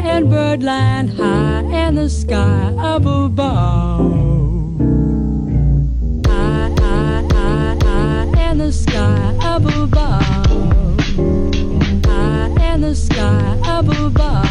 high in birdland, high in the sky up above. High in the sky up above. High in the sky up above.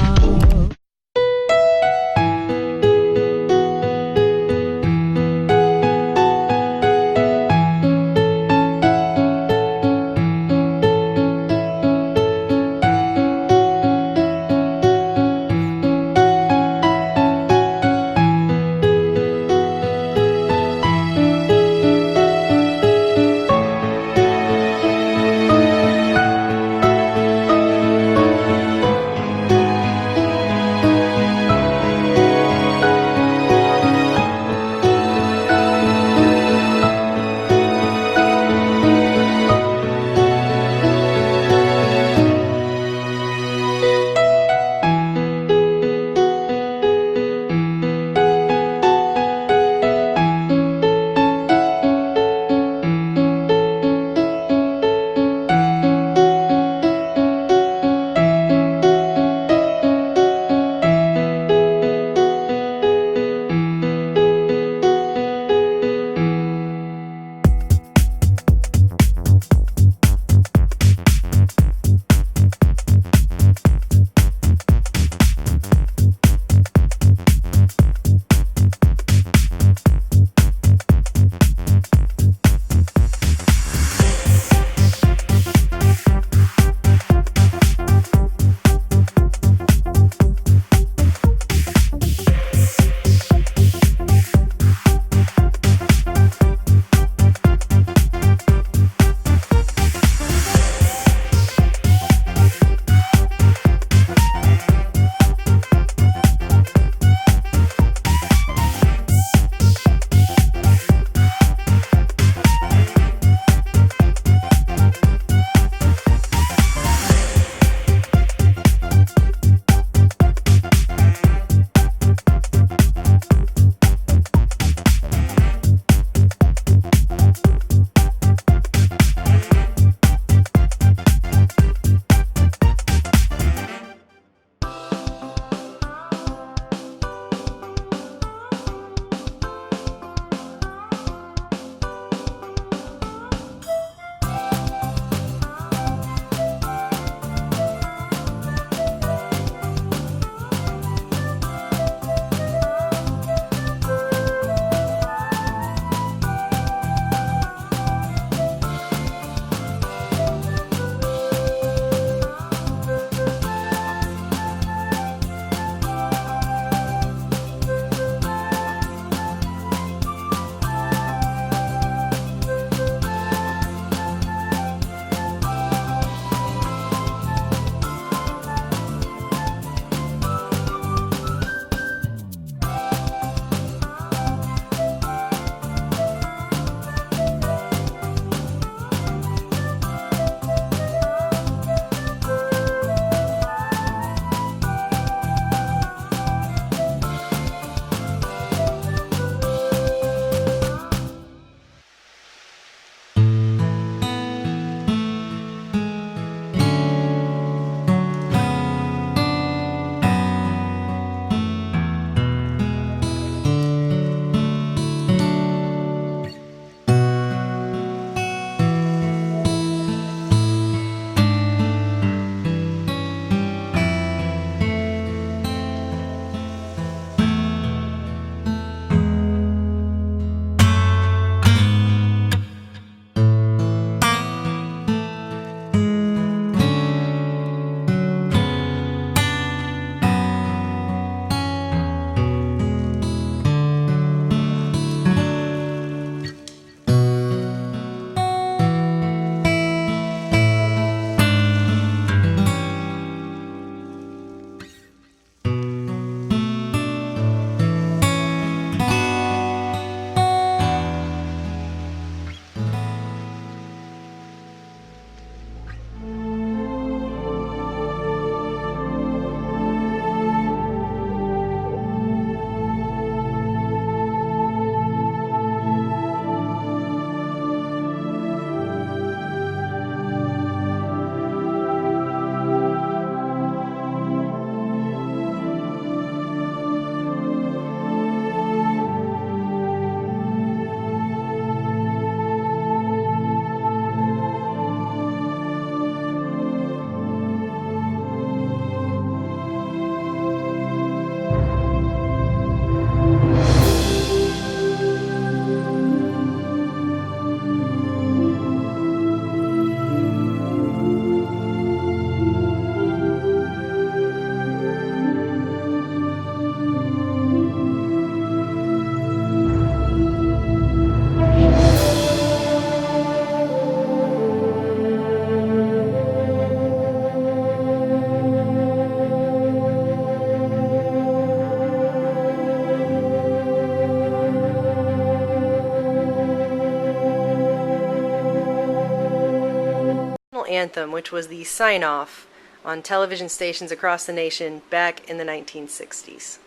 anthem, which was the sign-off on television stations across the nation back in the 1960s.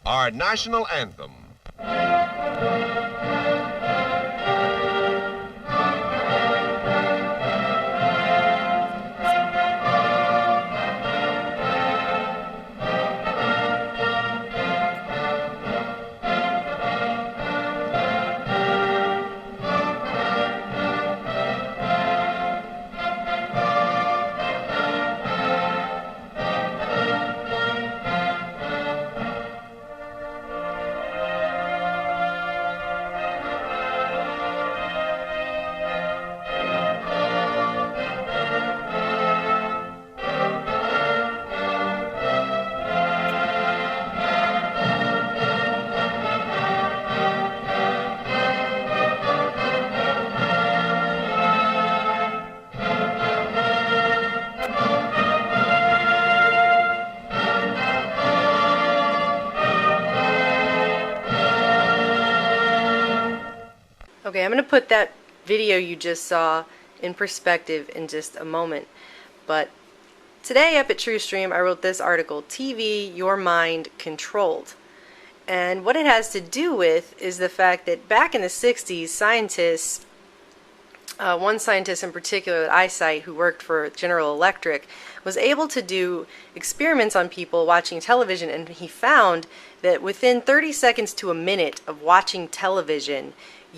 Our national anthem. Okay, I'm going to put that video you just saw in perspective in just a moment. But today up at TrueStream, I wrote this article, TV, Your Mind Controlled. And what it has to do with is the fact that back in the 60s, scientists, one scientist in particular that I cite who worked for General Electric, was able to do experiments on people watching television, and he found that within 30 seconds to a minute of watching television,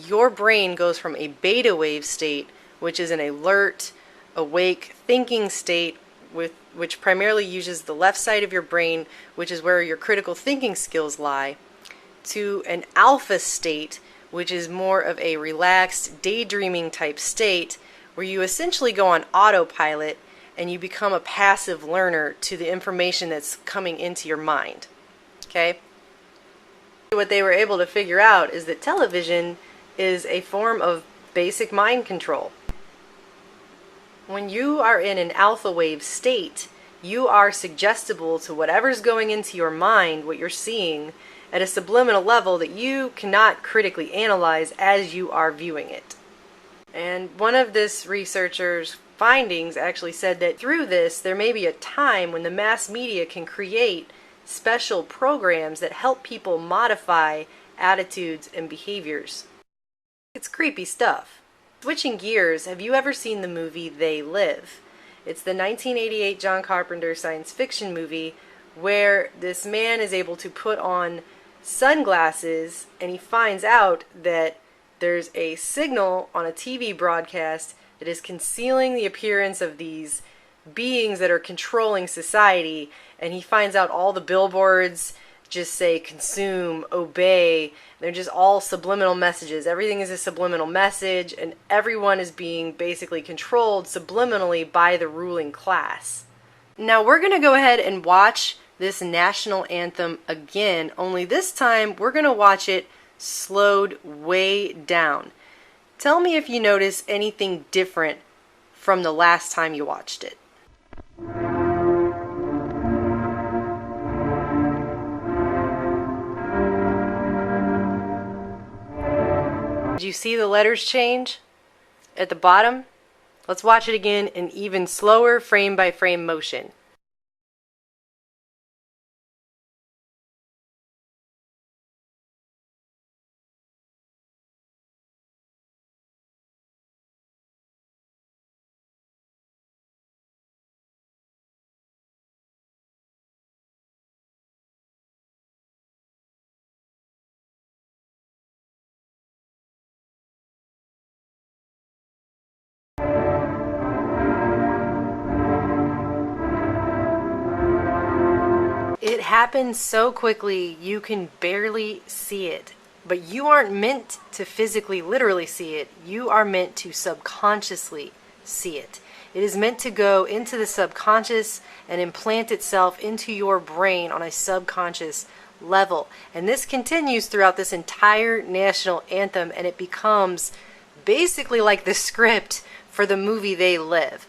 your brain goes from a beta wave state, which is an alert, awake, thinking state, which primarily uses the left side of your brain, which is where your critical thinking skills lie, to an alpha state, which is more of a relaxed, daydreaming type state, where you essentially go on autopilot and you become a passive learner to the information that's coming into your mind. Okay? What they were able to figure out is that television is a form of basic mind control. When you are in an alpha wave state, you are suggestible to whatever's going into your mind, what you're seeing, at a subliminal level that you cannot critically analyze as you are viewing it. And one of this researcher's findings actually said that through this, there may be a time when the mass media can create special programs that help people modify attitudes and behaviors. It's creepy stuff. Switching gears, have you ever seen the movie They Live? It's the 1988 John Carpenter science fiction movie where this man is able to put on sunglasses and he finds out that there's a signal on a TV broadcast that is concealing the appearance of these beings that are controlling society, and he finds out all the billboards just say consume, obey. They're just all subliminal messages. Everything is a subliminal message, and everyone is being basically controlled subliminally by the ruling class. Now we're going to go ahead and watch this national anthem again, only this time we're going to watch it slowed way down. Tell me if you notice anything different from the last time you watched it. Did you see the letters change at the bottom? Let's watch it again in even slower frame by frame motion. It happens so quickly you can barely see it. But you aren't meant to physically, literally see it. You are meant to subconsciously see it. It is meant to go into the subconscious and implant itself into your brain on a subconscious level. And this continues throughout this entire national anthem, and it becomes basically like the script for the movie They Live.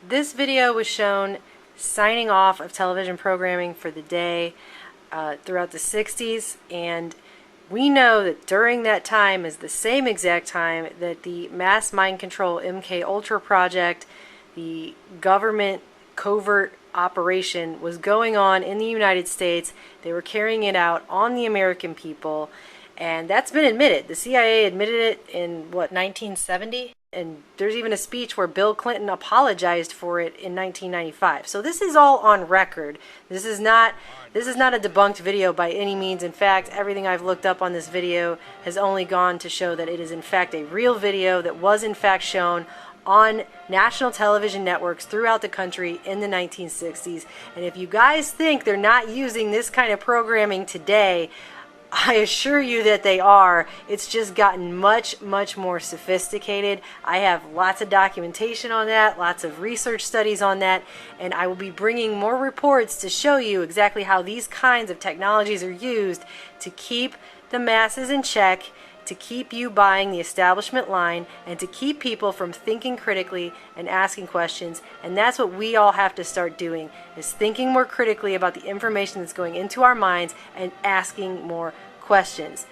This video was shown signing off of television programming for the day throughout the 60s, and we know that during that time is the same exact time that the mass mind control MK Ultra project, the government covert operation, was going on in the United States. They were carrying it out on the American people, and that's been admitted. The CIA admitted it in, what, 1970? And there's even a speech where Bill Clinton apologized for it in 1995. So this is all on record. This is not a debunked video by any means. In fact, everything I've looked up on this video has only gone to show that it is in fact a real video that was in fact shown on national television networks throughout the country in the 1960s. And if you guys think they're not using this kind of programming today, I assure you that they are. It's just gotten much, much more sophisticated. I have lots of documentation on that, lots of research studies on that, and I will be bringing more reports to show you exactly how these kinds of technologies are used to keep the masses in check, to keep you buying the establishment line, and to keep people from thinking critically and asking questions. And that's what we all have to start doing, is thinking more critically about the information that's going into our minds and asking more questions.